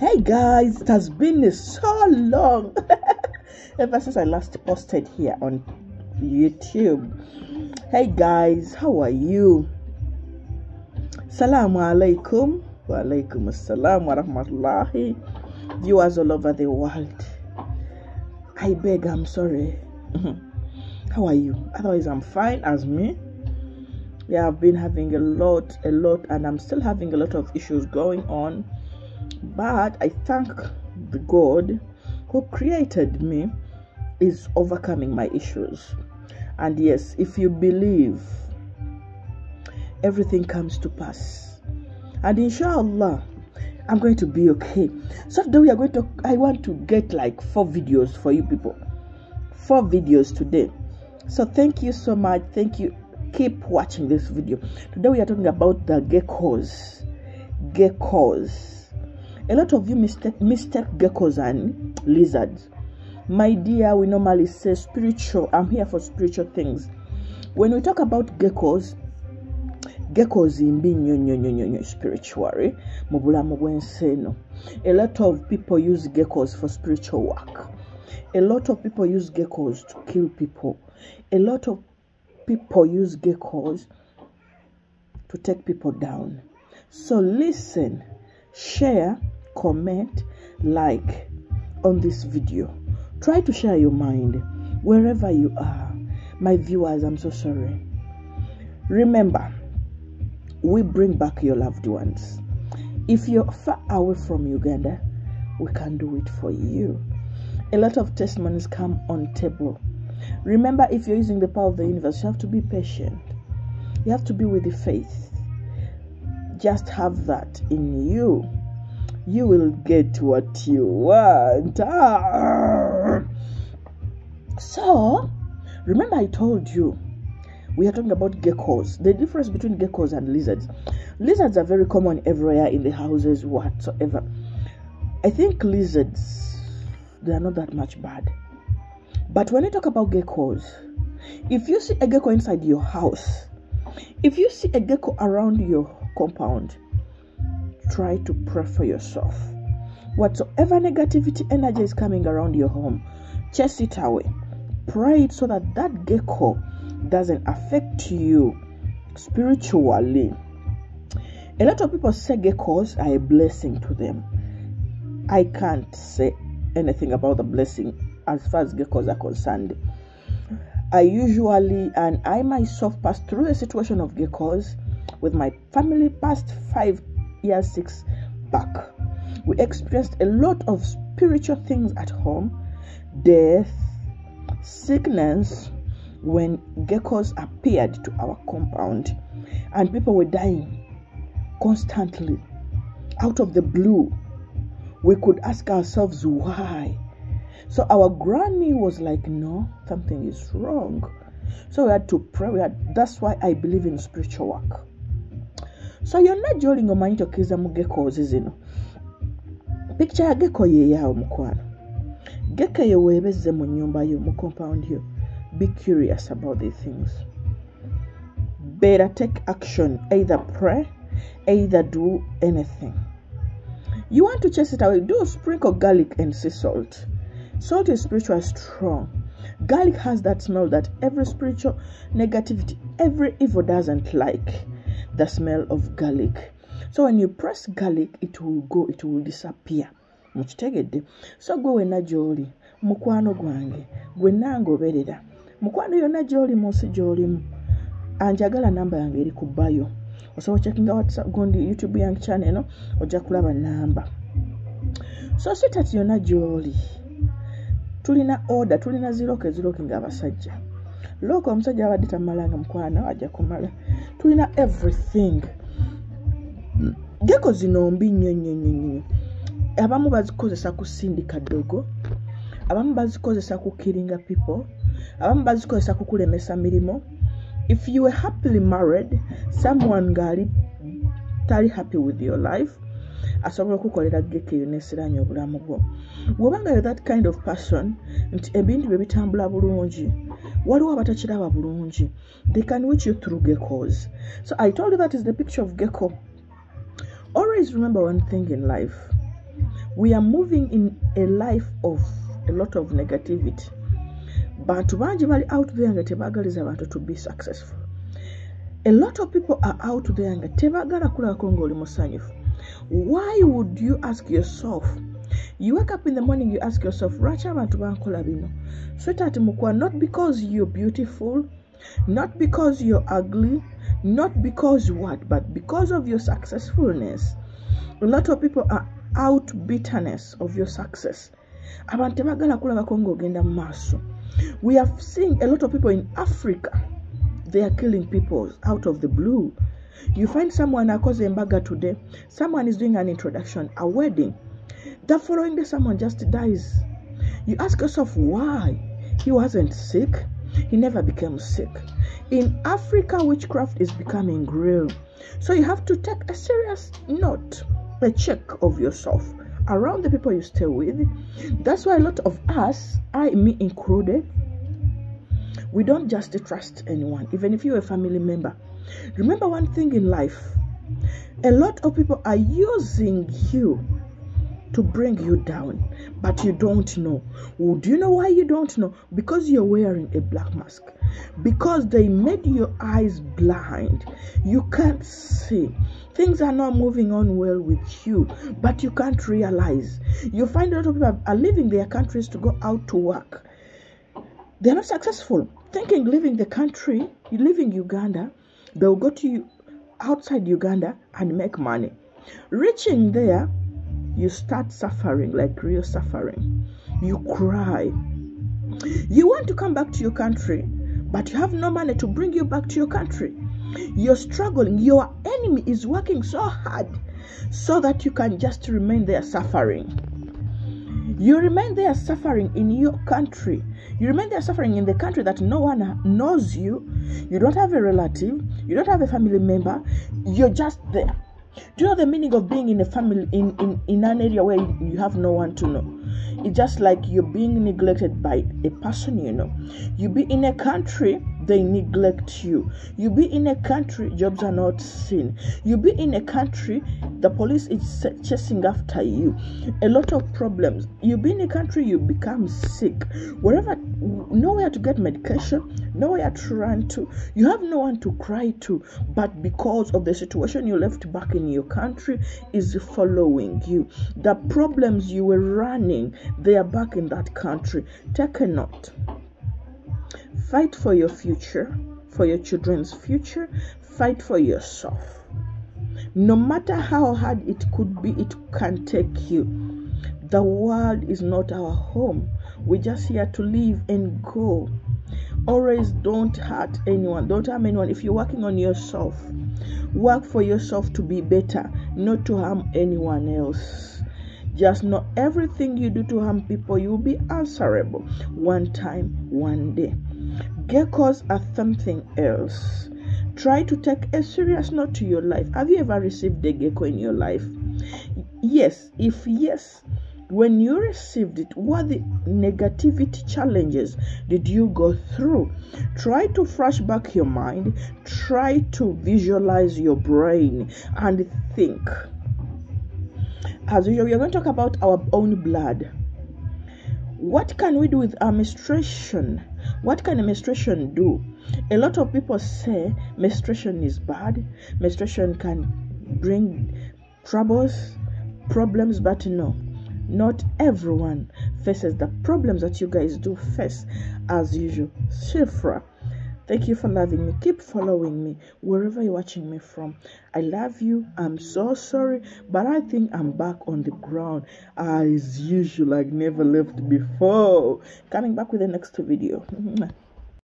Hey guys, it has been so long ever since I last posted here on YouTube. Hey guys, how are you? Salamu alaikum. Wa alaikum assalam wa rahmatullahi. Viewers all over the world, I beg, I'm sorry. How are you? Otherwise, I'm fine as me. Yeah, I've been having a lot, and I'm still having a lot of issues going on. But I thank the God who created me is overcoming my issues. And yes, if you believe, everything comes to pass. And inshallah, I'm going to be okay. So today we are going to, I want to get like 4 videos for you people. 4 videos today. So thank you so much. Thank you. Keep watching this video. Today we are talking about the geckos. Geckos. A lot of you mistake geckos and lizards. My dear, we normally say spiritual. I'm here for spiritual things. When we talk about geckos in being spiritual, a lot of people use geckos for spiritual work. A lot of people use geckos to kill people. A lot of people use geckos to take people down. So listen, share, comment, like on this video. Try to share your mind wherever you are. My viewers, I'm so sorry. Remember, we bring back your loved ones. If you're far away from Uganda, we can do it for you. A lot of testimonies come on table. Remember, if you're using the power of the universe, you have to be patient. You have to be with the faith. Just have that in you. You will get what you want. So, remember I told you, we are talking about geckos. The difference between geckos and lizards. Lizards are very common everywhere in the houses, whatsoever. I think lizards, they are not that much bad. But when you talk about geckos, if you see a gecko inside your house, if you see a gecko around your compound, try to pray for yourself. Whatsoever negativity energy is coming around your home, chase it away. Pray it so that that gecko doesn't affect you spiritually. A lot of people say geckos are a blessing to them. I can't say anything about the blessing as far as geckos are concerned. I usually, and I myself passed through a situation of geckos with my family past 5 years, 6 back. We experienced a lot of spiritual things at home, death, sickness, when geckos appeared to our compound, and people were dying constantly out of the blue. We could ask ourselves why. So our granny was like, no, something is wrong. So we had to pray. That's why I believe in spiritual work. So you're not joining your mind to kiza mu geckos, isn't picture ya gecko ye yao mukwano. Gecko ye webeze mu nyumba yo mu compound yo. Be curious about these things. Better take action. Either pray, either do anything. You want to chase it away, do sprinkle garlic and sea salt. Salt is spiritually strong. Garlic has that smell that every spiritual negativity, every evil doesn't like. The smell of garlic. So when you press garlic, it will go, it will disappear. So go wena joli, mukwano gwange, gwe nango berera. Mukwano yona joli monsi joli. Anjagala namba yange eri ku bio. So checking out WhatsApp gondi YouTube yang channel no, oja kulaba namba. So sitati yona joli. Tulina order, tulina ziroke nga abasajja. Loko omusajja abadde tamalanga mukwana ajja kumala. Tulina everything. Gecko zino mbi nnyo. Abamu bazikozesa kusindika dogo. Abamu bazikozesa kukiringa people. Abamu bazikozesa kukulemesa milimo. If you were happily married, someone gali tali happy with your life, asobola kukolera gecko yonesiranya obulamu bwo. Wobanga you're that kind of person, nti ebintu bye bitambula bulungi, waliwo abatakiraba bulungi, they can reach you through geckos. So I told you that is the picture of gecko. Always remember one thing in life. We are moving in a life of a lot of negativity. But bangi bali out there nga tebagaliza abantu to be successful. A lot of people are out there nga tebagala kulako nga oli musanyufu. Why would you ask yourself? You wake up in the morning, you ask yourself, Racha abantu bankola bino. Sweetheart mukwa, not because you're beautiful, not because you're ugly, not because what, but because of your successfulness. A lot of people are out bitterness of your success. Abantu tebagala kulabako nga ogenda mu maaso. We have seen a lot of people in Africa. They are killing people out of the blue. You find someone akoze embaga today, someone is doing an introduction, a wedding. The following day, someone just dies. You ask yourself why. He wasn't sick. He never became sick. In Africa, witchcraft is becoming real. So you have to take a serious note, a check of yourself around the people you stay with. That's why a lot of us, me included, we don't just trust anyone, even if you're a family member. Remember one thing in life, a lot of people are using you to bring you down, but you don't know. Well, do you know why you don't know? Because you're wearing a black mask. Because they made your eyes blind. You can't see. Things are not moving on well with you, but you can't realize. You find a lot of people are leaving their countries to go out to work. They're not successful. Thinking leaving the country, leaving Uganda, they'll go to outside Uganda and make money. Reaching there, you start suffering, like real suffering. You cry. You want to come back to your country, but you have no money to bring you back to your country. You're struggling. Your enemy is working so hard so that you can just remain there suffering. You remain there suffering in your country. You remain there suffering in the country that no one knows you. You don't have a relative. You don't have a family member. You're just there. Do you know the meaning of being in a family, in an area where you have no one to know? It's just like you're being neglected by a person you know. You be in a country, they neglect you. You be in a country, jobs are not seen. You be in a country, the police is chasing after you. A lot of problems. You be in a country, you become sick. Wherever, nowhere to get medication, nowhere to run to. You have no one to cry to. But because of the situation you left back in your country is following you. The problems you were running, they are back in that country. Take a note. Fight for your future, for your children's future. Fight for yourself. No matter how hard it could be, it can take you. The world is not our home. We're just here to live and go. Always don't hurt anyone. Don't harm anyone. If you're working on yourself, work for yourself to be better, not to harm anyone else. Just know everything you do to harm people, you will be answerable one time, one day. Geckos are something else. Try to take a serious note to your life. Have you ever received a gecko in your life? Yes. If yes, when you received it, what the negativity challenges did you go through? Try to flash back your mind. Try to visualize your brain and think. As usual, we are going to talk about our own blood. What can we do with our menstruation? What can a menstruation do? A lot of people say menstruation is bad. Menstruation can bring troubles, problems, but no. Not everyone faces the problems that you guys do face as usual. Shifra, thank you for loving me. Keep following me wherever you're watching me from. I love you. I'm so sorry, but I think I'm back on the ground as usual, like never left before. Coming back with the next video.